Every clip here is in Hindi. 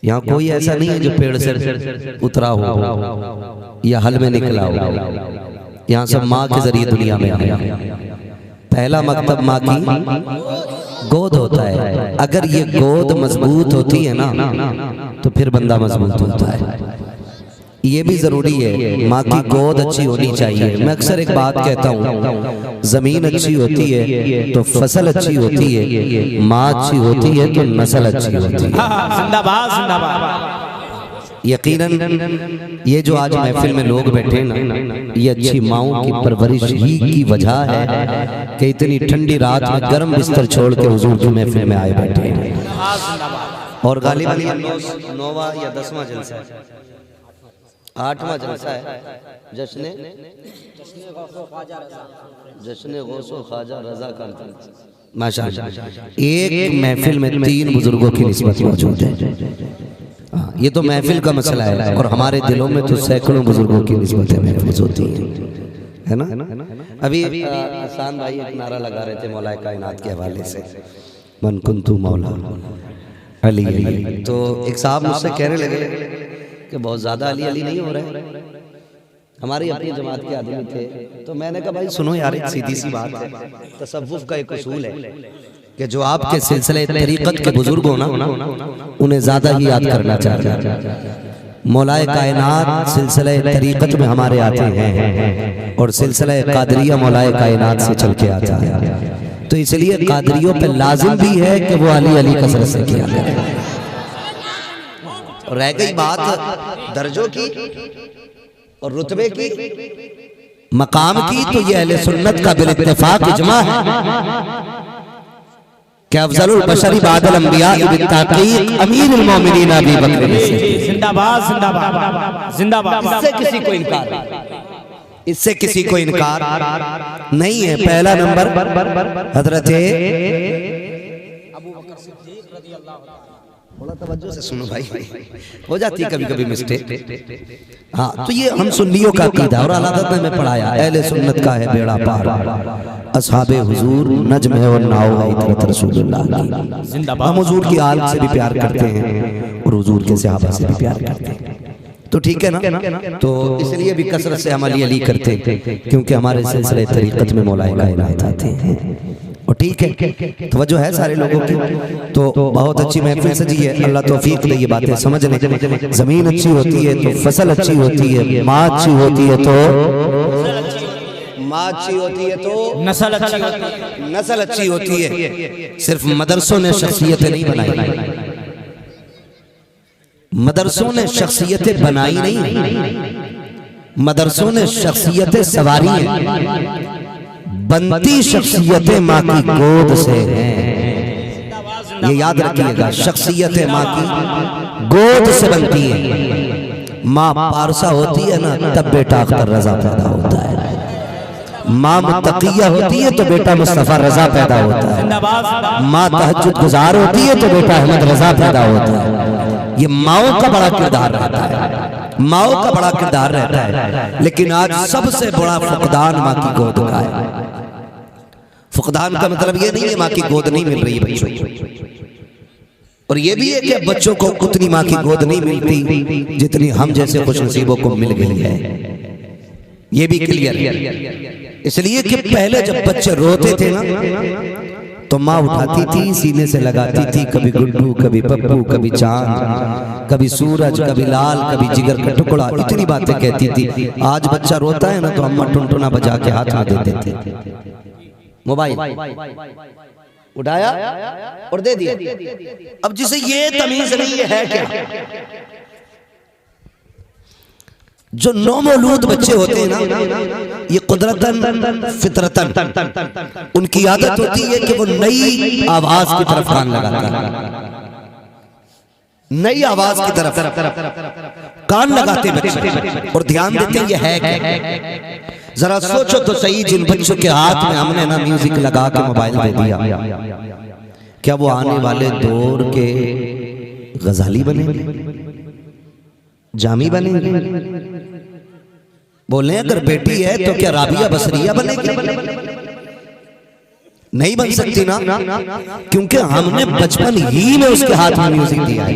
यहाँ कोई ऐसा नहीं है जो पेड़ से उतरा हो या हल में निकला हो। यहाँ सब माँ के जरिए दुनिया में आया। पहला मकतब माँ की गोद होता है। अगर ये गोद मजबूत होती है ना तो फिर बंदा मजबूत होता है। ये भी जरूरी है, माँ की गोद अच्छी होनी चाहिए। मैं अक्सर एक बात कहता हूँ, जमीन अच्छी होती है तो फसल अच्छी होती है, माँ अच्छी होती है तो नस्ल अच्छी होती है। जिंदाबाद जिंदाबाद। यकीनन ये जो आज महफिल में लोग बैठे ना, ये अच्छी माँओं की परवरिश ही की वजह है कि इतनी ठंडी रात में गर्म बिस्तर छोड़ के हुजूर की महफिल में आए बैठे हैं। और गालिबन 9वां या 10वां जलसा है, 8वां जलसा है। जश्न गौसो ख्वाजा रजा करता माशाअल्लाह। एक महफिल में 3 बुजुर्गों की निस्बत मौजूद है। ये तो महफिल का मसला है, और हमारे दिलों में तो सैकड़ों बुजुर्गों की निस्बतें महफूज होती है ना। अभी हसन भाई एक नारा लगा रहे थे मौला कायनात के हवाले से, मन कुंतु मौला अली अली। तो एक साहब मुझसे कहने लगे कि बहुत ज्यादा अली अली नहीं हो रहा है। हमारी अपनी जमात के आदमी थे, तो मैंने कहा भाई सुनो यार, एक सीधी सी बात है, तसव्वुफ का एक उसूल है कि जो आपके सिलसिले तरीकत के बुजुर्ग हो ना, उन्हें ज्यादा ही याद करना चाहिए। मौलाए कायनात सिलसिले तरीकत में हमारे आते हैं, और सिलसिले कादरिया मौलाए कायनात से चल के आता है। तो इसलिए कादरियों पे लाजिम भी है कि वो अली अली कसरत से किया करें। और रह गई बात दर्जों की और रुतबे की, मकाम की, तो ये अहले सुन्नत का बिल इत्तेफाक इजमा है कि अफजलुल बशरी बादल अंबिया बित्ताकीक अमीरुल मोमिनीन अबी बकर। जिंदाबाद जिंदाबाद जिंदाबाद। इससे किसी को इनकार नहीं है। पहला नंबर हजरत थोड़ा तवज्जो से सुनो भाई, हो जाती है कभी कभी मिस्टेक। हाँ, तो ये हम सुन्नियों का अकीदा, और अलादत में मैं पढ़ाया अहले सुन्नत का है बेड़ा पार, असहाबे हुजूर नज्म है और नाव है इतरत रसूलुल्लाह की। हम हुजूर की आल से भी प्यार करते हैं और हुजूर के सहाबा से भी प्यार करते हैं। तो ठीक है ना। तो इसलिए भी कसरत से हम अली अली करते हैं, क्योंकि हमारे सिलसिले तरीकत में मौलाए कायनात आते हैं। और ठीक है, तवज्जो है सारे लोगों की। तो बहुत अच्छी महफिल सजी है, अल्लाह तौफीक दे ये बातें समझने। जमीन अच्छी होती है तो फसल अच्छी होती है, माँ अच्छी होती है तो नस्ल अच्छी होती है। सिर्फ मदरसों ने शख्सियतें नहीं बनाई, मदरसों ने शख्सियतें बनाई नहीं, मदरसों ने शख्सियतें सवारी हैं। बनती शख्सियतें माँ की गोद से हैं, ये याद रखिएगा। शख्सियतें माँ की गोद से बनती हैं। माँ पारसा होती है ना, तब बेटा अख्तर रजा पैदा होता है। माँ मुत्तकिया होती है तो बेटा मुस्तफा रजा पैदा होता है। माँ तहज्जुद गुजार होती है तो बेटा अहमद रजा पैदा होता है। ये माओ का बड़ा किरदार रहता है, माओ का बड़ा किरदार रहता है। लेकिन आज सबसे बड़ा फुकदान माँ की गोद का है। फुकदान का मतलब ये नहीं है माँ की गोद नहीं मिल रही बच्चों को, और ये भी है कि बच्चों को उतनी माँ की गोद नहीं मिलती जितनी हम जैसे खुशनसीबों को मिल गई है। ये भी क्लियर है। इसलिए कि पहले जब बच्चे रोते थे ना, तो माँ उठाती थी, सीने से लगाती थी, कभी गुड्डू, कभी पप्पू, कभी चांद, कभी सूरज, कभी लाल, कभी जिगर का टुकड़ा, इतनी बातें कहती थी। आज बच्चा रोता है ना तो अम्मा टुनटुना बजा के हाथ में दे देती थी। मोबाइल उठाया और दे दिया। अब जिसे ये तमीज नहीं है क्या, जो नौमौलूद बच्चे होते हैं ना, ये कुदरतन फितरतन उनकी आदत होती है कि वो नई आवाज की तरफ कान लगाते हैं। नई आवाज की तरफ कान लगाते बच्चे और ध्यान देते हैं ये है क्या। जरा सोचो तो सही, जिन बच्चों के हाथ में हमने ना म्यूजिक लगा के मोबाइल दे दिया, क्या वो आने वाले दौर के गजाली बनेंगे, जामी बनेंगे? बोले अगर बेटी है तो क्या राबिया बसरिया बनेगी? नहीं बन सकती ना, क्योंकि हमने बचपन ही में उसके हाथ में म्यूजिक दिया है।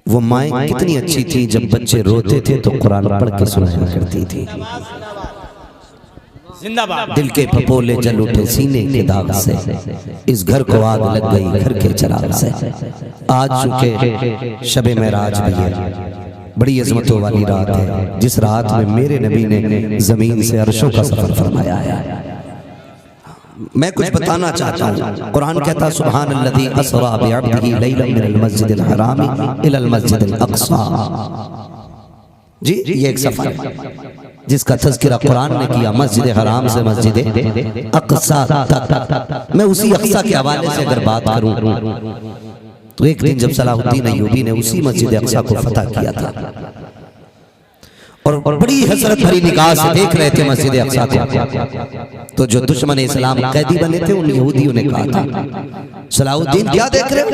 वो माएँ कितनी अच्छी थी, जब बच्चे रोते थे तो कुरान पढ़ के सुनाया करती थी। जिंदाबाद। दिल के फपोले जल उठे सीने के दाग से, इस घर को आग लग गई घर के चिराग से। आज चूंकि शबे मेराज भी है, बड़ी अजमतों वाली रात है, जिस रात में मेरे नबी ने जमीन से अर्शों का सफर फरमाया है। मैं कुछ बताना चाहता हूँ। कुरान कहता सुब्हानल्लज़ी अस्रा बिअब्दिही लैलन मिनल मस्जिदिल हरामी इलल मस्जिदिल अक़सा। जी ये एक सफर है जिसका तज़किरा कुरान ने किया, मस्जिद हराम से मस्जिद अक़सा तक। मैं उसी अक़सा के हवाले से अगर बात करूं तो एक दिन जब सलाहुद्दीन अय्यूबी ने उसी मस्जिद अक़सा को फतह किया था और बड़ी हसरत भरी निगाह से देख रहे थे मस्जिद अक़सा को, तो जो दुश्मन इस्लाम कैदी बने थे उन यहूदियों ने कहा था सलाहुद्दीन क्या देख रहे हो,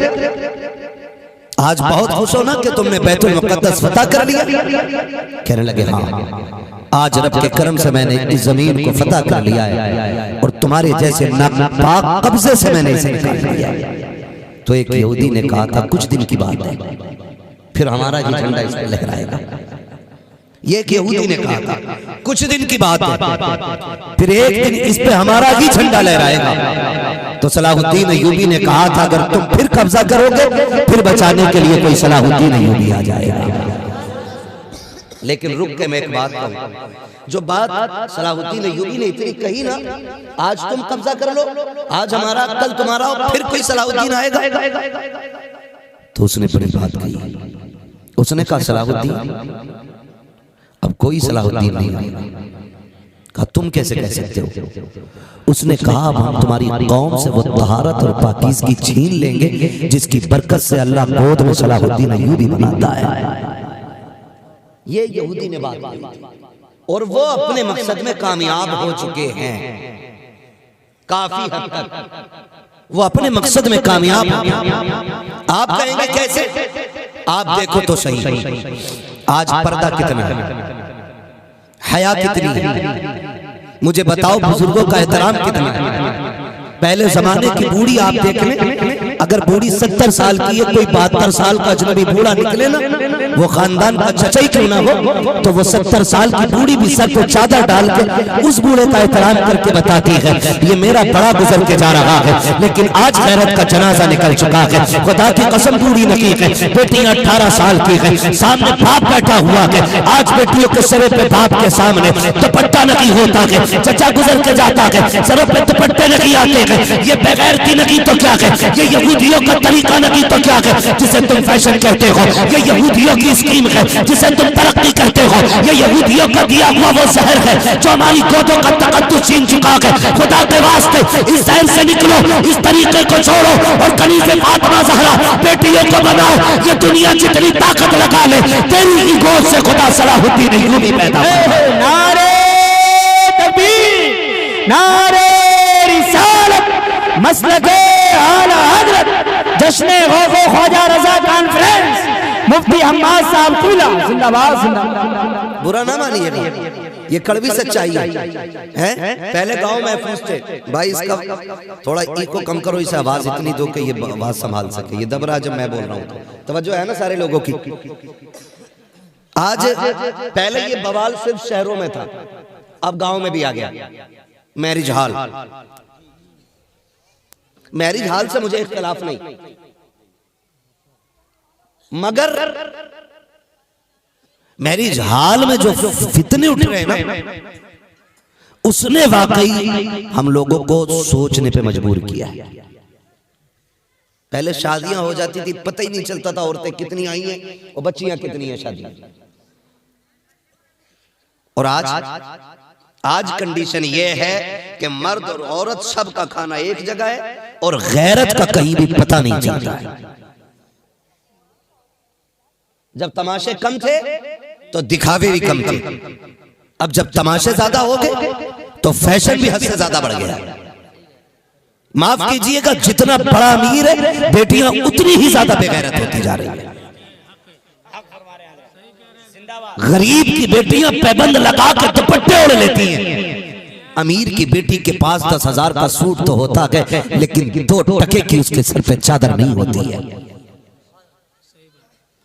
आज बहुत खुश हो ना कि तुमने बैतुल मुक़द्दस फतह कर लिया। कहने लगे हाँ, आज रब के करम से मैंने इस जमीन को फतह कर लिया है और तुम्हारे जैसे नापाक कब्जे से मैंने इसे निकाल लिया है। तो एक यहूदी ने कहा था कुछ दिन की बात है, फिर हमारा ही झंडा इस पर लहराएगा। ये एक यहूदी ने कहा था कुछ दिन की बात है, फिर एक दिन इस पे हमारा ही झंडा लहराएगा। तो सलाहुद्दीन अय्यूबी ने कहा था अगर तुम फिर कब्जा करोगे फिर बचाने के लिए कोई सलाहुद्दीन अय्यूबी आ जाएगा। लेकिन रुक के मैं एक बात कहूं, जो बात सलाहुद्दीन अय्यूबी ने इतनी कही ना, आज तुम कब्जा कर लो, आज हमारा कल तुम्हारा, और फिर कोई सलाहुद्दीन आएगा। तो उसने बड़ी बात कही, उसने कहा सलाहुद्दीन अब कोई सलाहुद्दीन नहीं आएगा। कहा तुम कैसे कह सकते हो? उसने कहा अब हम तुम्हारी कौम से वो तहारत और पाकीज़गी छीन लेंगे जिसकी बरकत से अल्लाह गोद में सलाहुद्दीन अय्यूबी बनाता है। ये यहूदी ने बात की और वो अपने मकसद में कामयाब हो चुके हैं काफी हद तक। वो अपने मकसद में कामयाब हो गए। आप कहेंगे कैसे? आप देखो तो सही, आज पर्दा कितना है, हया कितनी है, मुझे बताओ बुजुर्गों का एहतराम कितना है। पहले जमाने की बूढ़ी आप देख लें, अगर बूढ़ी 70 साल की है, कोई 72 साल का अजनबी बूढ़ा निकले ना, वो खानदान का चचा ही क्यों ना हो, तो वो 70 साल की बूढ़ी भी सर को चादर डाल के उस बूढ़े का एहतराम करके बताती है ये मेरा बड़ा गुजर के जा रहा है। लेकिन आज गैरत का जनाजा निकल चुका है। खुदा की कसम बूढ़ी नहीं है, बेटियां 18 साल की है, सामने बाप बैठा हुआ है। आज बेटियों के सर पे बाप के सामने दुपट्टा नहीं होता है, चचा गुजर के जाता है, सरों पे दुपट्टे नहीं आते हैं। ये बेगैरती नहीं तो क्या है, ये यहूदियों का तरीका नहीं तो क्या है जिसे तुम फैशन कहते हो, ये यहूदियों की स्कीम है जिसे तुम तरक्की कहते हो, ये यहूदियों का दिया हुआ वो जहर है जो हमारी गोदों का तकद्दुस छीन चुका है। खुदा के वास्ते इस जहर से निकलो, इस तरीके को छोड़ो और कनीज़े फातिमा ज़हरा बेटियों को बनाओ। ये दुनिया जितनी ताकत लगा ले, तेरी ही गोद से खुदा सलाहुद्दीन अय्यूबी पैदा हुआ। नारे तकबीर, नारे रिसालत, मसलके आला हज़रत, जश्न गौफ़ो ख्वाजा रज़ा कॉन्फ्रेंस, मुफ्ती हम्माद साहब कुला जिंदाबाद जिंदाबाद। बुरा ना मानिए, ये कड़वी सच्चाई है। पहले गांव महफूज थे भाई, इसका थोड़ा इको कम करो, इसे आवाज इतनी दो कि ये आवाज संभाल सके। ये दब रहा जब मैं बोल रहा हूँ, तवज्जो है ना सारे लोगों की। आज पहले ये बवाल सिर्फ शहरों में था, अब गांव में भी आ गया। मैरिज हॉल, मैरिज हॉल से मुझे इख्तिलाफ नहीं, मगर मैरिज हॉल में जो फितने उठ रहे हैं ना, उसने वाकई हम लोगों को सोचने पे मजबूर किया है। पहले शादियां हो जाती थी, पता ही नहीं चलता था औरतें कितनी आई हैं और बच्चियां कितनी हैं शादियां। और आज कंडीशन ये है कि मर्द और औरत सब का खाना एक जगह है और गैरत का कहीं भी पता नहीं चलता है। जब तमाशे कम थे तो दिखावे भी कम थे, अब जब तमाशे ज्यादा हो गए तो फैशन भी हद से ज्यादा बढ़ गया। माफ कीजिएगा, जितना बड़ा अमीर है बेटियां उतनी ही ज्यादा बेगैरत होती जा रही है। गरीब की बेटियां पैबंद लगा के दुपट्टे ओढ़ लेती हैं, अमीर की बेटी के पास 10,000 का सूट तो होता है लेकिन 2 टके की उसके सर पे चादर नहीं होती है।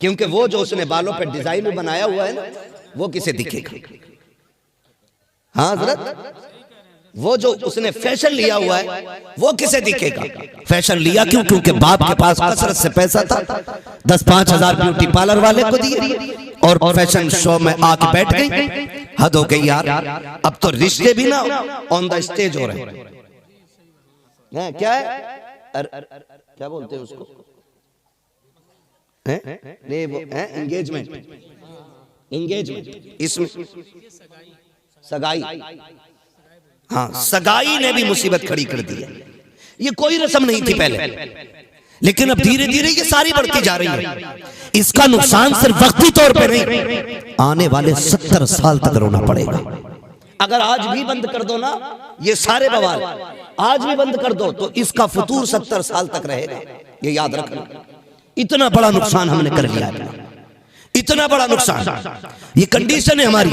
क्योंकि वो जो उसने बालों पे डिजाइन में बनाया हुआ है ना, वो किसे दिखेगा? हाँ हजरत, वो जो उसने फैशन लिया हुआ है वो किसे दिखेगा? फैशन लिया क्यों? क्योंकि बाप के पास कसरत से पैसा था, 10-5 हजार ब्यूटी पार्लर वाले को दिए और फैशन शो में आके बैठ गई। हद हो गई यार। अब तो रिश्ते भी ना ऑन द स्टेज हो रहे हैं। क्या है, क्या बोलते हैं उसको, नहीं वो एंगेजमेंट, इसमें सगाई। हाँ, सगाई ने भी मुसीबत खड़ी कर दी है। ये कोई रस्म नहीं थी पहले, लेकिन अब धीरे धीरे ये सारी बढ़ती जा रही है। इसका नुकसान सिर्फ वक्ती तौर पे नहीं, आने वाले 70 साल तक रोना पड़ेगा। अगर आज भी बंद कर दो ना ये सारे बवाल, आज भी बंद कर दो तो इसका फुतूर 70 साल तक रहेगा। ये याद रखना। इतना बड़ा नुकसान हमने कर लिया है, इतना बड़ा नुकसान। ये कंडीशन है हमारी।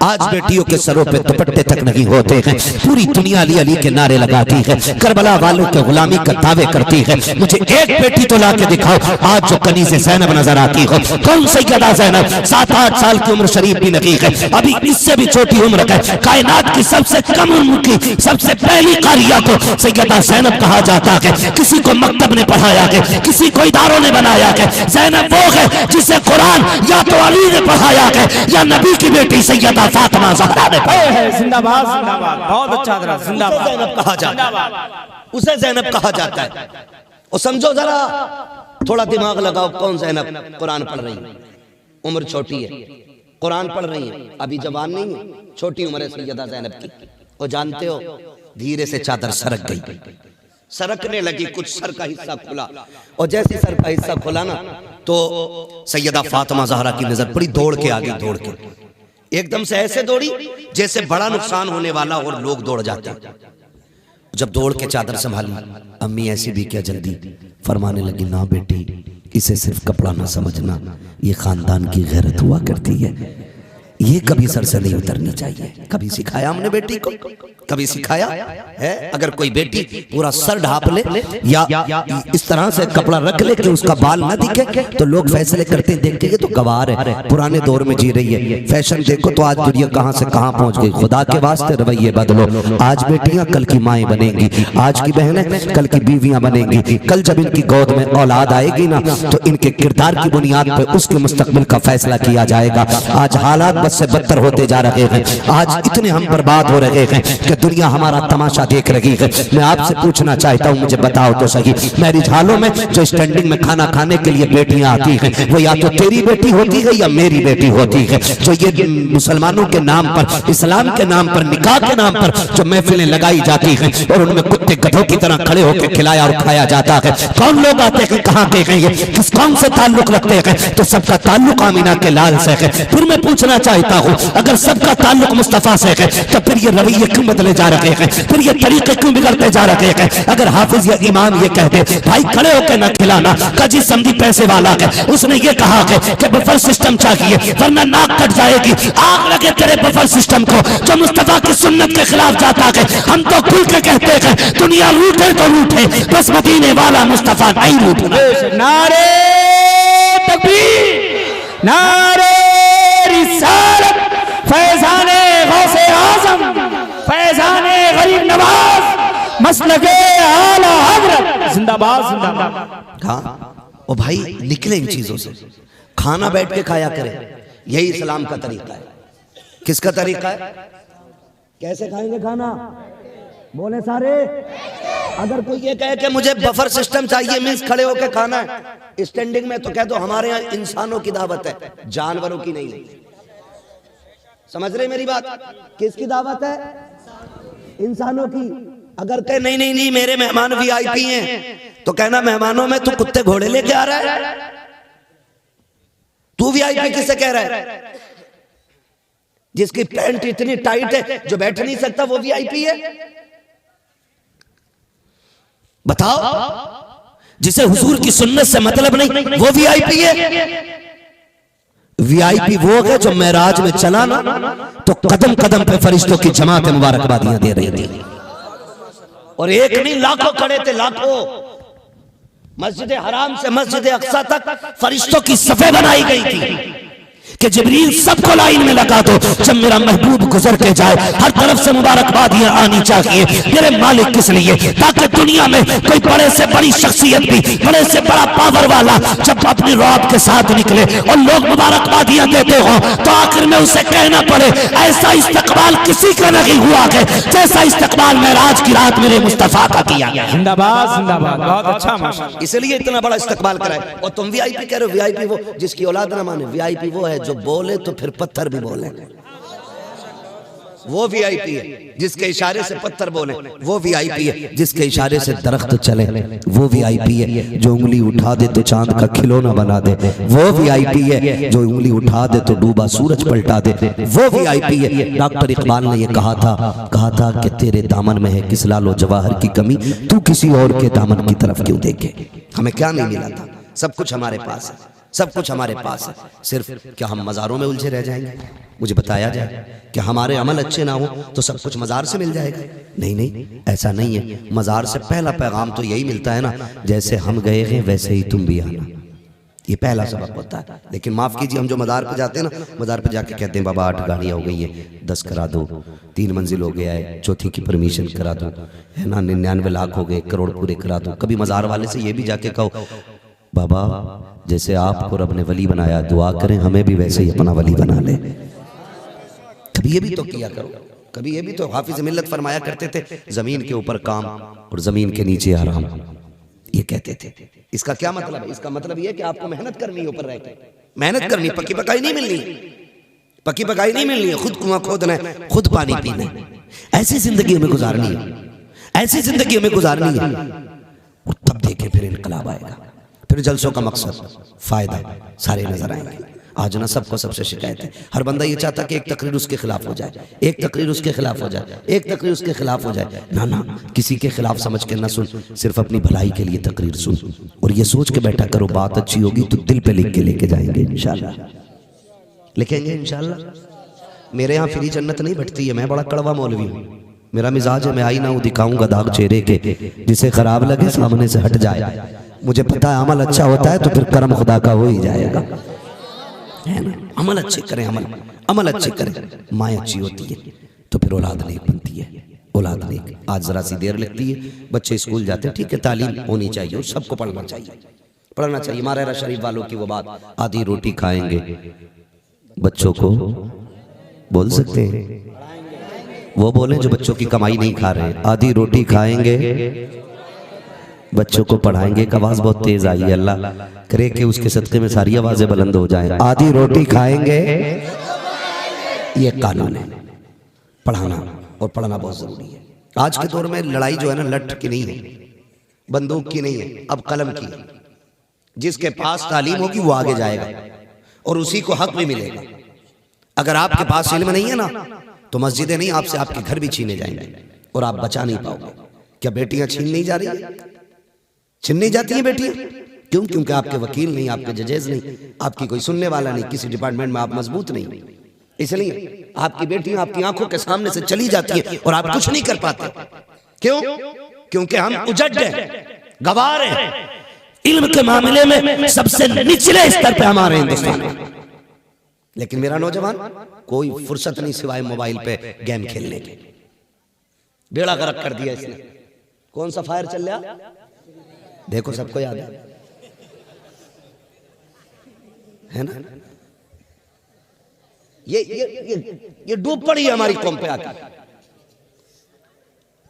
आज बेटियों के सरों पे दुपट्टे तक नहीं होते हैं। पूरी दुनिया अली अली के नारे लगाती है, करबला वालों के गुलामी का दावे करती है। मुझे एक बेटी तो ला के दिखाओ आज जो कनीज़े ज़ैनब नजर आती हो। कौन सैयदा ज़ैनब? 7-8 साल की उम्र शरीफ भी नहीं है, अभी इससे भी छोटी उम्र है। कायनात की सबसे कम उम्र की सबसे पहली कारिया को सैयदा ज़ैनब कहा जाता है। किसी को मकतब ने पढ़ाया है, किसी को इदारों ने बनाया है। ज़ैनब वो है जिसे कुरान या तो अली ने पढ़ाया है या नबी की बेटी सैयदा फातिमा ज़हरा ने पढ़ाया है। जिंदाबाद जिंदाबाद, बहुत अच्छा तरह जिंदाबाद। ज़ैनब कहा जाता है, उसे ज़ैनब कहा जाता है। और समझो जरा, थोड़ा दिमाग लगाओ, कौन ज़ैनब कुरान पढ़ रही है, उम्र छोटी है, कुरान पढ़ रही है, अभी जवान नहीं है, छोटी उम्र है सैयदा ज़ैनब की। और जानते हो धीरे से चादर सरक गई, सरकने लगी, कुछ सर का हिस्सा खुला, और जैसे सर का हिस्सा खुला ना तो सैयदा फातिमा ज़हरा की नजर पड़ी, दौड़ के आगे, दौड़ के एकदम से ऐसे दौड़ी जैसे बड़ा नुकसान होने वाला और लोग दौड़ जाते। जब दौड़ के चादर संभाली, अम्मी ऐसी भी क्या जल्दी, फरमाने लगी ना बेटी, इसे सिर्फ कपड़ा ना समझना, ये खानदान की गैरत हुआ करती है, ये कभी सर से नहीं उतरनी चाहिए। कभी सिखाया हमने बेटी को? कभी सिखाया है? अगर कोई बेटी पूरा सर ढाप ले या इस तरह से कपड़ा रख ले कि उसका बाल ना दिखे तो लोग फैसले करते हैं, देखते हैं तो गवार है, पुराने दौर में जी रही है। फैशन देखो तो आज दुनिया कहां से कहां पहुंच गई। खुदा के वास्ते रवैये बदलो। आज बेटियां कल की माएँ बनेंगी, आज की बहनें कल की बीवियां बनेंगी। कल जब इनकी गोद में औलाद आएगी ना तो इनके किरदार की बुनियाद पर उसके मुस्तकबिल का फैसला किया जाएगा। आज हालात बद से बदतर होते जा रहे हैं, आज इतने हम बर्बाद हो रहे हैं कि दुनिया हमारा तमाशा देख रही है। मैं आपसे पूछना चाहता हूं, मुझे बताओ तो सही, मैरिज हालों में जो स्टैंडिंग में खाना खाने के लिए बेटियां आती हैं वो या तो तेरी बेटी होती है या मेरी बेटी होती है। जो ये मुसलमानों के नाम पर, इस्लाम के नाम पर, निकाह के नाम पर जो महफिलें लगाई जाती हैं और उनमें कुत्ते गधों की तरह खड़े होकर खिलाया और खाया जाता है, कौन लोग आते हैं, कहां के हैं, किस कौन से ताल्लुक रखते हैं? तो सबका ताल्लुक आमीना के लाल से है। फिर मैं पूछना चाहता हूं, अगर सबका ताल्लुक मुस्तफा से है तो फिर ये रवैये क्यों बदले जा रहे हैं, फिर ये तरीके क्यों बिगड़ते जा रहे हैं? अगर हाफिज या इमाम ये कहते भाई खड़े होकर न खिलाना, काजी समझी पैसे वाला है, उसने ये कहा है कि बफर सिस्टम चाहिए वरना नाक कट जाएगी। आग लगे तेरे बफर सिस्टम को जो मुस्तफा की सुन्नत के खिलाफ जाता है। हम तो खुल के कहते हैं दुनिया लूटे तो लूटे, बस मदीने वाला मुस्तफा नहीं लूटना। नारे तकबीर, नारे रिसालत, फैज़ाने गौसे आज़म, फैज़ाने गरीब नवाज, मसलके आला हज़रत, जिंदाबाद जिंदाबाद। हाँ ओ भाई, निकले इन चीजों से, खाना बैठ के खाया करे, यही इस्लाम का तरीका है। किसका तरीका है? कैसे खाएंगे खाना? बोले सारे। अगर कोई ये कहे कि मुझे बफर सिस्टम चाहिए, मीन्स खड़े होकर खाना है स्टैंडिंग में, तो कह दो हमारे यहाँ इंसानों की दावत है, जानवरों की नहीं। समझ रहे मेरी बात? किसकी दावत है? इंसानों की। अगर कहे नहीं नहीं नहीं मेरे मेहमान वीआईपी हैं, तो कहना मेहमानों में तू कुत्ते घोड़े लेके आ रहा है, तू वीआईपी किसे कह रहा है? जिसकी पैंट इतनी टाइट है जो बैठ नहीं सकता वो वीआईपी है? बताओ। जिसे हुजूर की सुन्नत से मतलब नहीं वो वीआईपी है? वीआईपी वो है जो मेराज में चला ना तो कदम कदम पे फरिश्तों की जमात मुबारकबादियां दे रही थी, और एक नहीं लाखों खड़े थे, लाखों। मस्जिद हराम से मस्जिद अक्सा तक फरिश्तों की सफे बनाई गई थी कि जिब्रील सबको लाइन में लगा दो, जब मेरा महबूब गुजर के जाए हर तरफ से मुबारकबाद ये आनी चाहिए मेरे मालिक किस लिए, ताकि दुनिया में कोई बड़े से बड़ी शख्सियत भी, बड़े से बड़ा पावर वाला जब अपनी रौब के साथ निकले और लोग मुबारकबादियां देते हो तो आखिर में उसे कहना पड़े ऐसा इस्तकबाल किसी का नहीं हुआ है जैसा इस्तकबाल मेराज की रात मेरे मुस्तफा का किया गया। जिंदाबाद जिंदाबाद, बहुत अच्छा माशाअल्लाह। इसलिए इतना बड़ा इस्तकबाल कराए। और तुम वीआईपी कह रहे हो, वीआईपी वो जिसकी औलाद ना माने, वीआईपी वो है जो बोले तो फिर पत्थर भी बोले, वो वीआईपी है जिसके इशारे से पत्थर बोले, वो वीआईपी है जिसके इशारे से दरख्त चले, वो वीआईपी है जो उंगली उठा दे तो चांद का खिलौना बना दे, वो वीआईपी है जो उंगली उठा दे तो डूबा सूरज पलटा दे, वो वीआईपी है। डॉक्टर इकबाल ने ये कहा था कि तेरे दामन में है किस लालो जवाहर की कमी, तू किसी और के दामन की तरफ क्यों देखे। हमें क्या नहीं मिला था, सब कुछ हमारे पास है, सब कुछ हमारे पास है। सिर्फ क्या हम मज़ारों में उलझे रह जाएंगे? मुझे बताया जाए कि हमारे अमल अच्छे ना हो तो सब कुछ मज़ार से मिल जाएगा? नहीं नहीं, ऐसा नहीं है। मज़ार से पहला पैगाम तो यही मिलता है ना, जैसे हम गए हैं वैसे ही तुम भी आना, ये पहला सबक होता है। लेकिन माफ़ कीजिए, हम जो मज़ार पे जाते हैं ना, मज़ार पे जाके कहते हैं बाबा 8 गाड़ियाँ हो गई हैं, 10 करा दो, 3 मंजिल हो गया है, चौथी की परमिशन करा दो, है ना, 99 लाख हो गए, 1 करोड़ पूरे करा दो। कभी मज़ार वाले से ये भी जाके कहो बाबा जैसे आपको रब ने वली बनाया, दुआ करें हमें भी वैसे ही अपना वली बना ले। कभी ये भी तो किया करो, कभी ये भी तो। हाफिज मिल्लत फरमाया करते थे, जमीन के ऊपर काम और जमीन के नीचे आराम, ये कहते थे। इसका क्या मतलब है? इसका मतलब ये कि आपको मेहनत करनी है, ऊपर रहकर मेहनत करनी, पक्की पकाई नहीं मिलनी, पक्की पकाई नहीं मिलनी है, खुद कुआं खोदना है, खुद पानी पीना है। ऐसी जिंदगी हमें गुजारनी है, ऐसी जिंदगी हमें गुजारनी है। और तब देखें फिर इनकलाब आएगा, फिर जलसों का मकसद फायदा सारे नजर आएंगे। आज ना सबको सबसे शिकायत है, हर बंदा ये चाहता कि एक तकरीर उसके खिलाफ हो जाए, एक तकरीर उसके खिलाफ हो जाए, एक तकरीर उसके खिलाफ हो जाए। ना ना, किसी के खिलाफ समझ के ना सुन, सिर्फ अपनी भलाई के लिए तकरीर सुन और ये सोच के बैठा करो बात अच्छी होगी तो दिल पे लिख के लेके जाएंगे इंशाल्लाह, लिखेंगे इंशाल्लाह। मेरे यहाँ फ्री जन्नत नहीं बटती है, मैं बड़ा कड़वा मौलवी हूँ, मेरा मिजाज है, मैं आई ना हूँ दिखाऊंगा दाग चेहरे के, जिसे खराब लगे सामने से हट जाए। मुझे पता है अमल अच्छा होता है तो फिर करम खुदा का हो ही जाएगा, है ना। अमल अच्छे करें, अमल अच्छे करें, माँ अच्छी होती है तो फिर औलाद नेक बनती है, औलाद नेक। आज जरा सी देर लगती है, बच्चे स्कूल जाते हैं, ठीक है, तालीम होनी चाहिए और सबको पढ़ना चाहिए, पढ़ना चाहिए। मारेरा शरीफ वालों की वो बात, आधी रोटी खाएंगे, बच्चों को बोल सकते हैं, वो बोले जो बच्चों की कमाई नहीं खा रहे, आधी रोटी खाएंगे बच्चों को पढ़ाएंगे। एक आवाज बहुत तेज आई है, अल्लाह करे कि उसके सदक़े में सारी आवाजें बुलंद हो जाएं। आधी रोटी खाएंगे, ये कानून है, पढ़ाना और पढ़ना बहुत जरूरी है। आज के दौर में लड़ाई जो है ना, लठ की नहीं है, बंदूक की नहीं है, अब कलम की। जिसके पास तालीम होगी वो आगे जाएगा और उसी को हक भी मिलेगा। अगर आपके पास इल्म नहीं है ना तो मस्जिदें नहीं, आपसे आपके घर भी छीने जाएंगे और आप बचा नहीं पाओगे। क्या बेटियां छीन नहीं जा रही? छीन नहीं जाती हैं बेटियां, क्यों? क्योंकि आपके वकील नहीं, आपके जजेस नहीं, आपकी कोई सुनने वाला नहीं, किसी डिपार्टमेंट में आप मजबूत नहीं, इसलिए आपकी बेटियां आपकी आंखों के सामने से चली जाती हैं और आप कुछ नहीं कर पाते। क्यों? क्योंकि हम उजड़ हैं, गवार हैं, इल्म के मामले में सबसे निचले स्तर पे हमारे हिंदुस्तान में। लेकिन मेरा नौजवान कोई फुर्सत नहीं सिवाय मोबाइल पे गेम खेलने की। बेड़ा गर्क कर दिया इसने। कौन सा फायर चल रहा देखो, सबको याद है ना? ये डूब पड़ी है हमारी कौम पे आकर।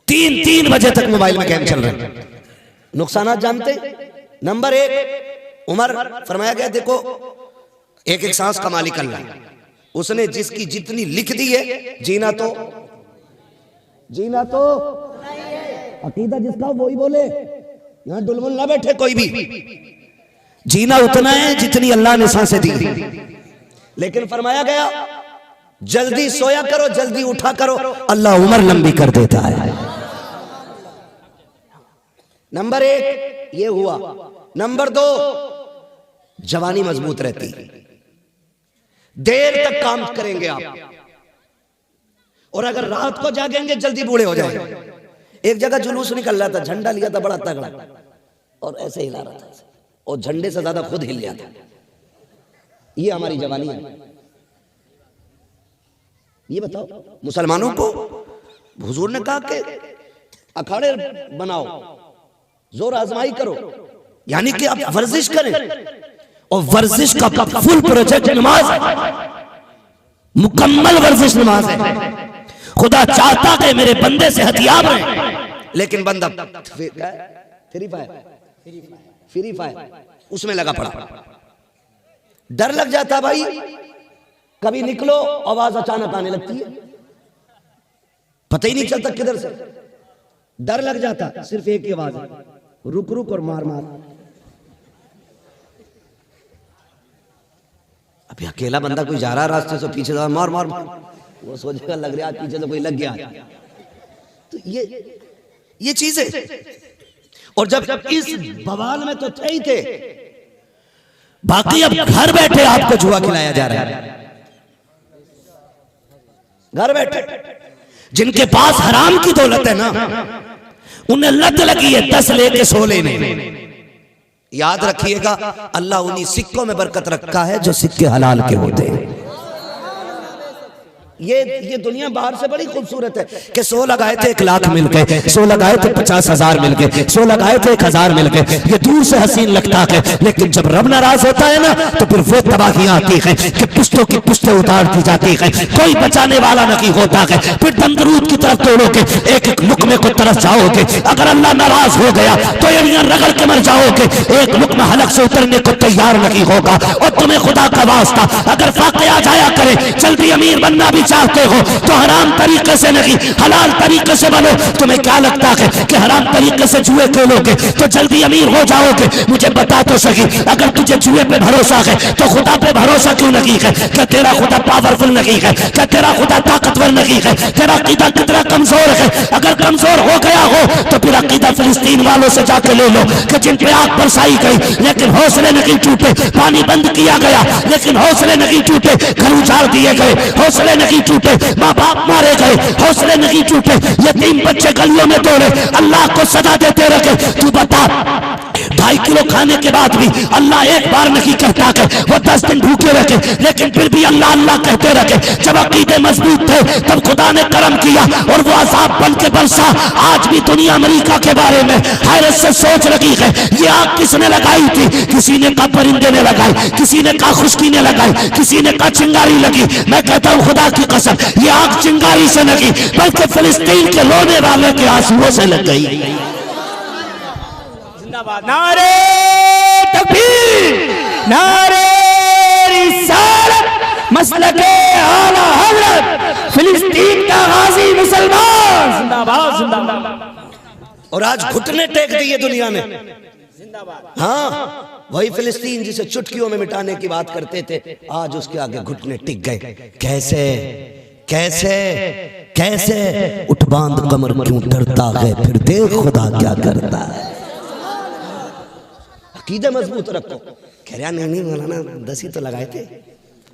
3 बजे तक मोबाइल में गेम चल रहे हैं। नुकसानात जानते? नंबर 1, उमर फरमाया गया, देखो एक सांस का मालिक अल्लाह, उसने जिसकी जितनी लिख दी है, जीना तो अकीदा जिसका वही बोले, यहां डुलमुल ना बैठे कोई भी। जीना उतना है जितनी अल्लाह ने सांसें दी। लेकिन फरमाया गया जल्दी सोया करो, जल्दी उठा करो, अल्लाह उम्र लंबी कर देता है। नंबर 1 ये हुआ। नंबर 2, जवानी मजबूत रहती, देर तक काम करेंगे आप, और अगर रात को जागेंगे जल्दी बूढ़े हो जाएंगे। एक जगह जुलूस निकल रहा था, झंडा लिया था बड़ा तगड़ा, और ऐसे हिला रहा था और झंडे से ज्यादा खुद हिल गया था। ये हमारी जवानी है। ये बताओ मुसलमानों को हुजूर ने कहा कि अखाड़े बनाओ, जोर आजमाई करो, यानी कि आप वर्जिश करें। और वर्जिश का फुल प्रोजेक्ट नमाज है, मुकम्मल वर्जिश नमाज है। खुदा चाहता है मेरे बंदे से हथियार रहे, लेकिन बंदा फ्री फायर उसमें लगा पड़ा। डर लग जाता भाई, कभी निकलो आवाज अचानक आने लगती है, पता ही नहीं चलता किधर से। डर लग जाता, सिर्फ एक ही आवाज, रुक रुक और मार मार। अभी अकेला बंदा कोई जा रहा रास्ते से, पीछे से मार मार मार, वो सोचेगा लग रहा है पीछे से कोई लग गया। तो ये चीज है। और जब इस बवाल में तो थे ही थे, बाकी अब घर बैठे आपको जुआ खिलाया जा रहा है। घर बैठे जिनके पास हराम की दौलत है ना, उन्हें लत लगी है 10 लेके 16 लेने। याद रखिएगा, अल्लाह उन्हीं सिक्कों में बरकत रखा है जो सिक्के हलाल के होते हैं। ये दुनिया बाहर से बड़ी खूबसूरत है कि 100 लगाए थे 1 लाख मिल गए, 100 लगाए थे 50,000 मिल गए, 100 लगाए थे 1,000 मिल गए। ये दूर से हसीन लगता है, लेकिन जब रब नाराज होता है ना, तो फिर वो तबाहियां आती है कि पुश्तों की पुश्तें उतार दी जाती है, कोई बचाने वाला नहीं होता है। फिर दमदरूद की तरफ तोड़ोगे, एक एक लुकमे को तरफ जाओगे। अगर अल्लाह नाराज हो गया तो एड़ियां रगड़ के मर जाओगे, एक लुकमा हलक से उतरने को तैयार नहीं होगा। और तुम्हें खुदा का वास्ता अगर फाक़े आ जाया करे, जल्दी अमीर बनना भी चाहते हो तो हराम तरीके से नहीं, हलाल तरीके से बनो। तुम्हें क्या लगता है कि हराम तरीके से जुए खेलोगे तो जल्दी अमीर हो जाओगे? मुझे बता तो सही, अगर तुझे जुए पे भरोसा है तो खुदा पे भरोसा क्यों नहीं है? क्या तेरा खुदा पावरफुल नहीं है? क्या तेरा खुदा ताकतवर नहीं है? तेरा अकीदा कितना कमजोर है? अगर कमजोर हो गया हो तो फिर अकीदा फिलिस्तीन वालों से जाके ले लो कि जिन पे आग बरसाई गई लेकिन हौसले नहीं टूटे, पानी बंद किया गया लेकिन हौसले नहीं टूटे, घर उजाड़ दिए गए हौसले नहीं टूटे, माँ बाप मारे गए हौसले नहीं टूटे, यतीम बच्चे गलियों में दौड़े, अल्लाह को सजा देते रहे। तू बता 2.5 किलो खाने के बाद भी अल्लाह एक बार नहीं कहता कि वो 10 दिन भूखे रखे, लेकिन फिर भी अल्लाह अल्लाह कहते रखे। जब अकीदे मजबूत थे तब खुदा ने करम किया और वो अज़ाब बन के बरसा। आज भी दुनिया अमेरिका के बारे में हैरत से सोच रही है, ये आग किसने लगाई थी? किसी ने कहा परिंदे ने लगाई, किसी ने कहा खुश्की ने लगाई, किसी ने कहा चिंगारी लगी। मैं कहता हूँ खुदा की कसम, ये आग चिंगारी से लगी बल्कि फिलिस्तीन के रोने वाले के आंसुओं से लग गई। नारे तकबीर, नारे रिसालत, मसलके आला हज़रत, फिलिस्तीन का गाजी मुसलमान जिंदाबाद जिंदाबाद। और आज घुटने टेक दिए दुनिया ने। हाँ, वही फिलिस्तीन जिसे चुटकियों में मिटाने की बात करते थे, आज उसके आगे घुटने टिक गए। कैसे कैसे कैसे? उठ बांध कमर क्यों डरता है, फिर देख खुदा क्या करता है। अकीदे मजबूत रखो। कह रहा नहीं मौलाना 10 ही तो लगाए थे,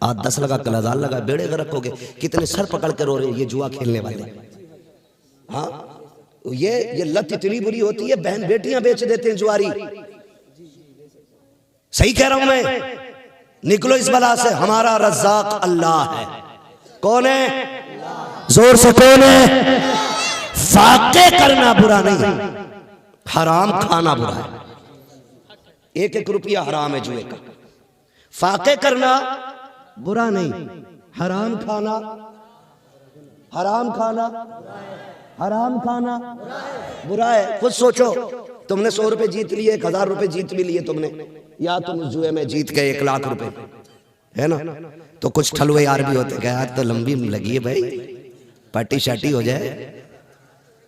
आज 10 लगा कल 1000 लगा, बेड़े का रखोगे। कितने सर पकड़ के रो रहे ये जुआ खेलने वाले। हाँ, ये लत इतनी बुरी होती है, बहन बेटियां बेच देते हैं जुआरी। सही कह रहा हूं मैं? निकलो इस बला से। हमारा रज़्ज़ाक अल्लाह है। कौन है? जोर से कौन है? फाके करना बुरा नहीं, हराम खाना बुरा है। 1-1 रुपया हराम है जुए का। फाके करना बुरा नहीं, हराम खाना हराम खाना बुरा है। खुद सोचो, तुमने 100 रुपए जीत लिए, 1000 रुपए जीत भी लिए तुमने, या तुम उस जुए में जीत गए 1 लाख रुपए, है ना? तो कुछ ठलुए यार भी होते, यार तो लंबी लगी है भाई, पार्टी शाटी हो जाए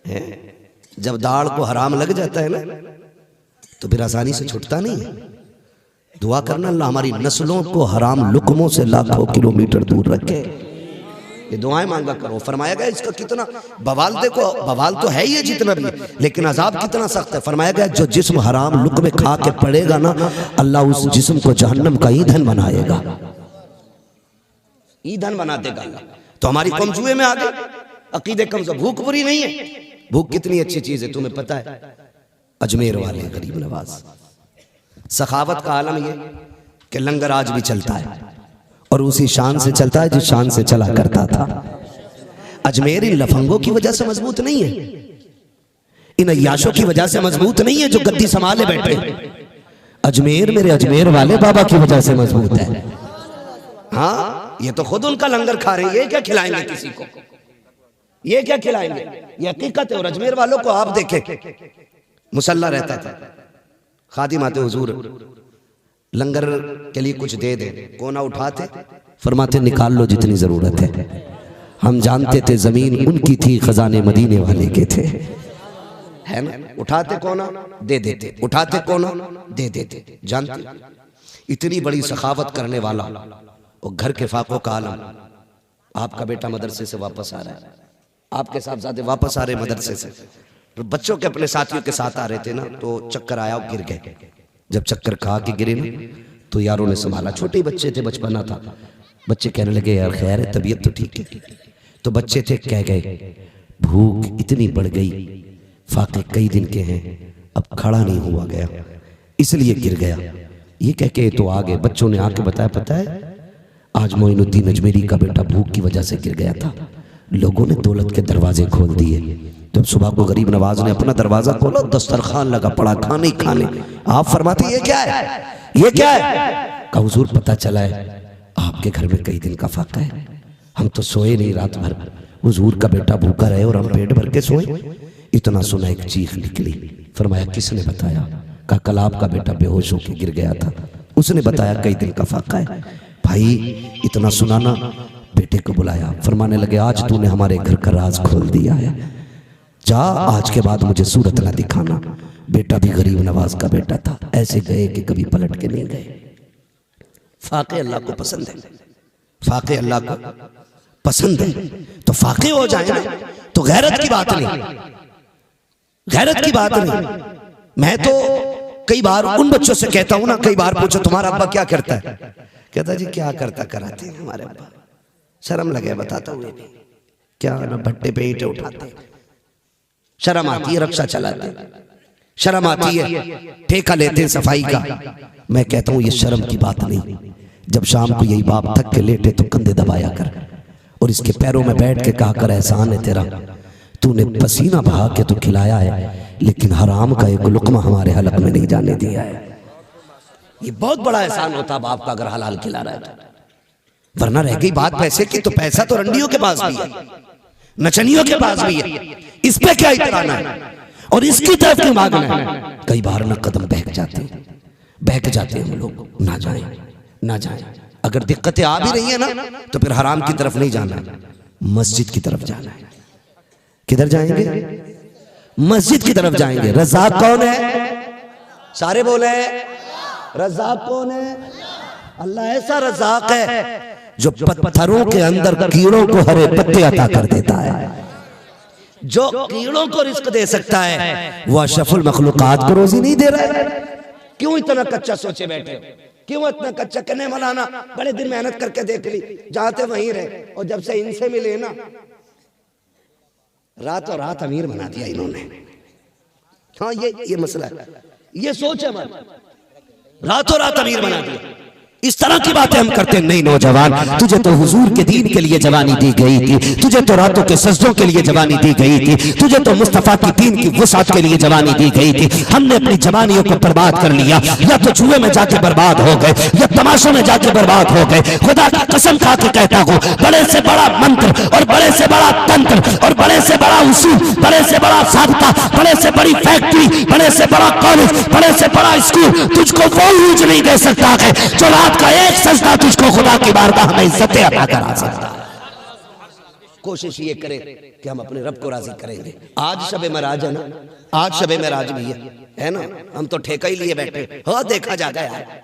है? जब दाढ़ को हराम लग जाता है ना तो फिर आसानी से छूटता नहीं है। दुआ करना अल्लाह हमारी नस्लों को हराम लुकमों से लाखों किलोमीटर दूर रखे। ये दुआएं मांगा करो। फरमाया गया इसका कितना बवाल, देखो बवाल तो है ही है जितना भी, लेकिन अजाब कितना सख्त है। फरमाया गया जो जिस्म हराम लुकमे खा के पड़ेगा ना, अल्लाह उस जिस्म को जहन्नम का ईंधन बनाएगा, ईंधन बना देगा अल्लाह। तो हमारी कौम जुए में आ गई, अकीदे कमजोर। भूख बुरी नहीं है, भूख कितनी अच्छी चीज है तुम्हें पता है? अजमेर वाले गरीब नवाज। सखावत का आलम ये कि लंगर आज भी चलता है और उसी शान से चलता है जिस शान से चला करता था। अजमेर इन लफंगों की वजह से मजबूत नहीं है, इन अय्याशों की वजह से मजबूत नहीं है जो गद्दी संभाले बैठे। अजमेर मेरे अजमेर वाले बाबा की वजह से मजबूत है। हाँ, ये तो खुद उनका लंगर खा रहे हैं, ये क्या खिलाएंगे किसी को, ये क्या खिलाएंगे, ये हकीकत है। और अजमेर वालों को आप देखें, मुसल्ला रहता था, खादिम आते हुजूर लंगर के लिए कुछ दे दे, कोना उठाते, फरमाते निकाल लो जितनी जरूरत है। हम जानते थे जमीन उनकी थी, खजाने मदीने वाले के थे, है ना। उठाते कोना दे देते, उठाते कोना दे देते। जानते इतनी बड़ी सखावत करने वाला और घर के फाकों का आलम। आपका बेटा मदरसे से वापस आ रहा है, आपके साहबजादे वापस आ रहे मदरसे से, तो बच्चों के अपने साथियों के साथ आ रहे थे ना, तो चक्कर आया और गिर गए। जब चक्कर खा के गिरे ना तो यारों ने संभाला, छोटे बच्चे थे, बचपना था। बच्चे कहने लगे यार खैर है, तबीयत तो ठीक है। तो बच्चे थे कह गए भूख इतनी बढ़ गई, फाके कई दिन के हैं, अब खड़ा नहीं हुआ गया इसलिए गिर गया। ये कह के तो आ गए। बच्चों ने आके बताया पता है आज मोइनुद्दीन अजमेरी का बेटा भूख की वजह से गिर गया था, लोगों ने दौलत के दरवाजे खोल दिए। जब सुबह को गरीब नवाज ने अपना दरवाजा खोला, दस्तरखान लगा पड़ा, खाने ही खाने। आप फरमाते ये क्या है, ये क्या है? कहा हुजूर पता चला है आपके घर में कई दिन का फाका है, हम तो सोए नहीं रात भर, हुजूर का बेटा भूखा रहे और हम पेट भर के सोए। इतना सुना एक चीख निकली। फरमाया किसने बताया? कहा कल आपका बेटा बेहोश होकर गिर गया था, उसने बताया कई दिन का फाका है। भाई इतना सुनाना, बेटे को बुलाया, फरमाने लगे आज तूने हमारे घर का राज खोल दिया है, जा आज के बाद मुझे सूरत ना दिखाना। बेटा भी गरीब नवाज का बेटा था, ऐसे गए कि कभी पलट के नहीं गए। फाके अल्लाह को पसंद है, फाके अल्लाह को पसंद है, तो फाके हो जाए ना तो गैरत की बात नहीं, गैरत की बात नहीं। मैं तो कई बार उन बच्चों से कहता हूं ना, कई बार पूछो तुम्हारा अब्बा क्या करता है, कहता जी क्या करता कराते हैं हमारे अब्बा, शर्म लगे बताता हुए भी, क्या ना भट्टे पे ईंटें उठाते, शर्म आती है, रक्षा चलाते, शर्म आती है, ठेका लेते हैं सफाई का। मैं कहता हूं ये शर्म की बात नहीं। जब शाम को यही बाप थक के लेटे तो कंधे दबाया कर और इसके पैरों में बैठ के कहा कर एहसान है तेरा, तूने पसीना बहा के तो खिलाया है, लेकिन हराम का एक लुकमा हमारे हलक में नहीं जाने दिया है। ये बहुत बड़ा एहसान होता बाप का अगर हलाल खिला रहा है तो। वरना रह गई बात पैसे की, तो पैसा तो रंडियों के पास भी है, नचनियों के पास भी है, इस पे क्या इतराना है और इसकी तरफ क्यों भागना है। कई बार ना कदम बहक जाते हैं, बहक जाते हैं हम लोग, ना जाएं ना जाएं। अगर दिक्कतें आ भी रही है ना तो फिर हराम की तरफ नहीं जाना, मस्जिद की तरफ जाना है। किधर जाएंगे? मस्जिद की तरफ जाएंगे। रज़ाक कौन है? सारे बोले रज़ाक कौन है? अल्लाह ऐसा रज़ाक है जो पत्थरों के अंदर कीड़ों को हरे पत्ते अता कर देता है। जो कीड़ों को रिस्क दे सकता है वो अशरफुल मखलूकात को रोजी नहीं दे रहा है। क्यों इतना कच्चा सोचे बैठे हो? क्यों इतना कच्चा? कहने मौलाना बड़े दिन मेहनत करके देख ली, जाते वहीं रहे, और जब से इनसे मिले ना रातों रात अमीर बना दिया इन्होंने। हाँ ये मसला है, ये सोच है हमारी, रातों रात अमीर बना दिया। इस तरह की बातें हम करते नहीं। नौजवान, तुझे तो हुजूर के दीन के लिए जवानी दी गई थी, तुझे तो रातों के सजदों के लिए जवानी दी गई थी, तुझे तो मुस्तफा की दीन की वसात के लिए जवानी दी गई थी। हमने अपनी जवानियों को बर्बाद कर लिया, या तो जुए में जाके बर्बाद हो गए या तमाशों में जाके बर्बाद हो गए। खुदा की कसम खा के कहता हूँ, बड़े से बड़ा मंत्र और बड़े से बड़ा तंत्र और बड़े से बड़ा उसूल, बड़े से बड़ा साधता, बड़े से बड़ी फैक्ट्री, बड़े से बड़ा कॉलेज, बड़े से बड़ा स्कूल तुझको वो यूज नहीं दे सकता है जो रात का एक सजदा तुझको खुदा की बारगाह में इज्जतें अता करा सकता है। कोशिश ये करें कि हम अपने रब को राजी करेंगे। आज शबे महराज है ना, आज शबे महराज भी है ना, हम तो ठेका ही लिए बैठे। हाँ देखा जाता है यार,